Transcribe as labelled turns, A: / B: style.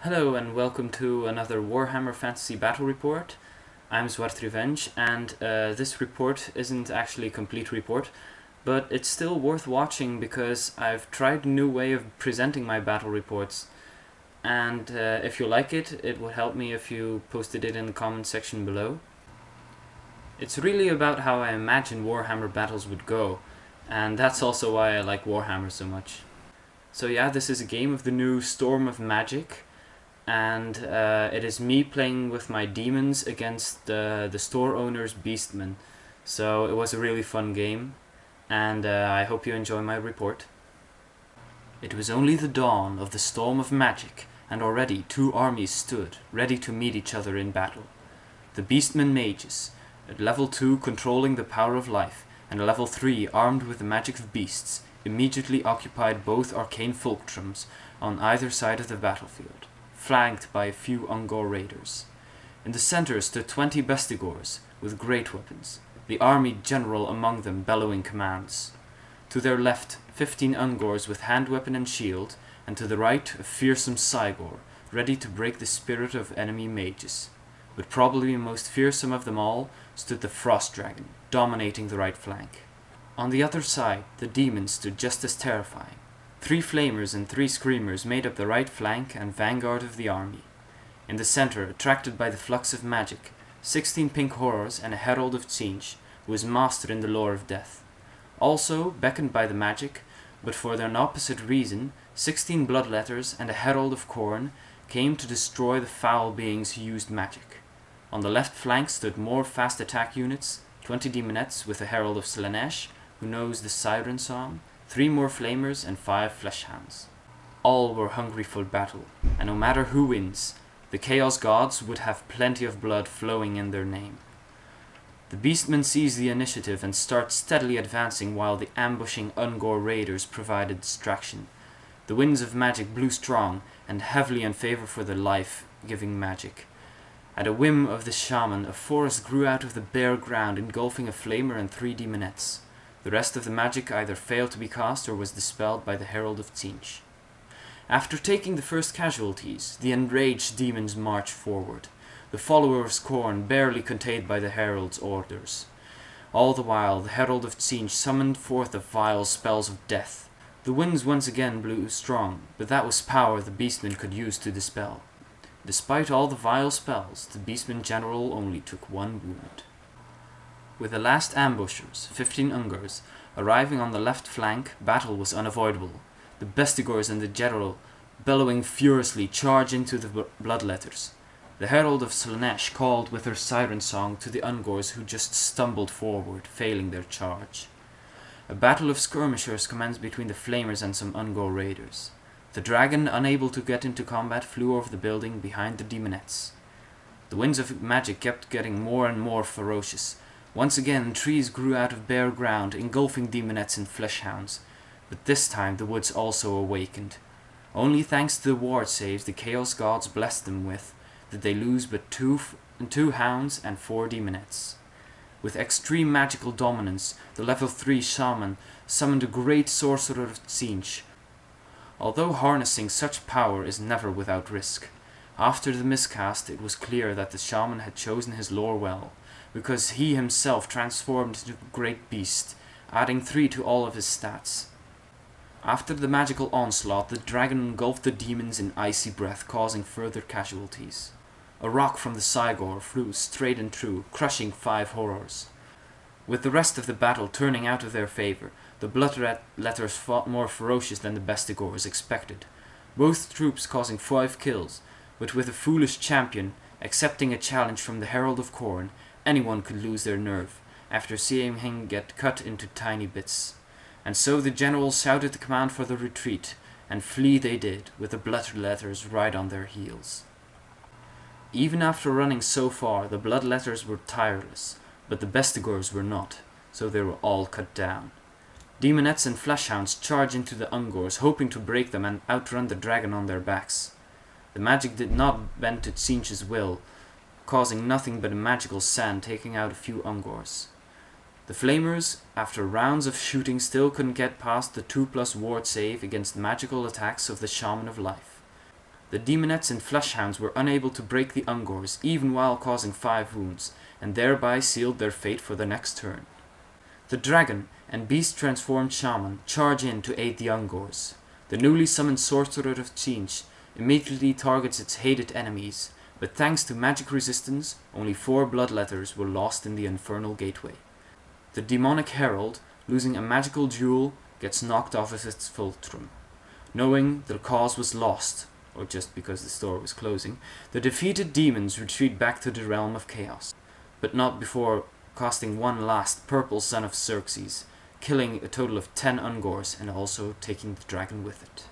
A: Hello and welcome to another Warhammer Fantasy Battle Report. I'm Zwartrevenge, and this report isn't actually a complete report, but it's still worth watching because I've tried a new way of presenting my battle reports, and if you like it, it would help me if you posted it in the comment section below. It's really about how I imagine Warhammer battles would go, and that's also why I like Warhammer so much. So yeah, this is a game of the new Storm of Magic, and it is me playing with my Daemons against the store owner's Beastmen. So it was a really fun game, and I hope you enjoy my report. It was only the dawn of the Storm of Magic, and already two armies stood, ready to meet each other in battle. The Beastmen mages, at level 2 controlling the power of life, and level 3 armed with the magic of beasts, immediately occupied both arcane fulcrums on either side of the battlefield, flanked by a few Ungor raiders. In the center stood 20 Bestigors with great weapons, the army general among them bellowing commands. To their left 15 Ungors with hand weapon and shield, and to the right a fearsome Cygor, ready to break the spirit of enemy mages. But probably most fearsome of them all stood the Frost Dragon, dominating the right flank. On the other side the Demons stood just as terrifying. 3 Flamers and 3 Screamers made up the right flank and vanguard of the army. In the center, attracted by the flux of magic, 16 Pink Horrors and a Herald of Tzeentch, who is master in the lore of death. Also, beckoned by the magic, but for an opposite reason, 16 Bloodletters and a Herald of Khorne came to destroy the foul beings who used magic. On the left flank stood more fast attack units, 20 Demonettes with a Herald of Slaanesh, who knows the Siren Song, 3 more Flamers and 5 Fleshhounds. All were hungry for battle, and no matter who wins, the Chaos Gods would have plenty of blood flowing in their name. The Beastmen seized the initiative and start steadily advancing while the ambushing Ungor raiders provided distraction. The winds of magic blew strong and heavily in favor for the life-giving magic. At a whim of the shaman, a forest grew out of the bare ground, engulfing a Flamer and 3 Demonettes. The rest of the magic either failed to be cast or was dispelled by the Herald of Tzeentch. After taking the first casualties, the enraged demons marched forward, the followers of Khorne barely contained by the Herald's orders. All the while, the Herald of Tzeentch summoned forth the vile spells of death. The winds once again blew strong, but that was power the Beastmen could use to dispel. Despite all the vile spells, the Beastmen general only took 1 wound. With the last ambushers, 15 Ungors, arriving on the left flank, battle was unavoidable. The Bestigors and the general, bellowing furiously, charged into the Bloodletters. The Herald of Slaanesh called with her siren song to the Ungors who just stumbled forward, failing their charge. A battle of skirmishers commenced between the Flamers and some Ungor raiders. The dragon, unable to get into combat, flew over the building behind the Demonettes. The winds of magic kept getting more and more ferocious. Once again, trees grew out of bare ground, engulfing Demonettes and Fleshhounds, but this time the woods also awakened. Only thanks to the ward saves the Chaos Gods blessed them with, did they lose but 2 Hounds and 4 Demonettes. With extreme magical dominance, the level 3 Shaman summoned a great Sorcerer of Tzeentch. Although harnessing such power is never without risk, after the miscast it was clear that the Shaman had chosen his lore well, because he himself transformed into a great beast, adding 3 to all of his stats. After the magical onslaught, the dragon engulfed the demons in icy breath, causing further casualties. A rock from the Cygor flew straight and true, crushing 5 horrors. With the rest of the battle turning out of their favor, the Bloodletters fought more ferocious than the Bestigors expected, both troops causing 5 kills, but with a foolish champion accepting a challenge from the Herald of Khorne, anyone could lose their nerve, after seeing him get cut into tiny bits. And so the general shouted the command for the retreat, and flee they did, with the Bloodletters right on their heels. Even after running so far, the Bloodletters were tireless, but the Bestigors were not, so they were all cut down. Demonettes and Fleshhounds charged into the Ungors, hoping to break them and outrun the dragon on their backs. The magic did not bend to Tzeentch's will, causing nothing but a magical sand, taking out a few Ungors. The Flamers, after rounds of shooting, still couldn't get past the 2+ ward save against magical attacks of the Shaman of Life. The Demonettes and Fleshhounds were unable to break the Ungors, even while causing 5 wounds, and thereby sealed their fate for the next turn. The Dragon and Beast-transformed Shaman charge in to aid the Ungors. The newly summoned Sorcerer of Change immediately targets its hated enemies, but thanks to magic resistance, only 4 bloodletters were lost in the Infernal Gateway. The Demonic Herald, losing a magical duel, gets knocked off of its fulcrum. Knowing the cause was lost, or just because the store was closing, the defeated demons retreat back to the realm of chaos, but not before casting one last purple Son of Xerxes, killing a total of 10 Ungors and also taking the dragon with it.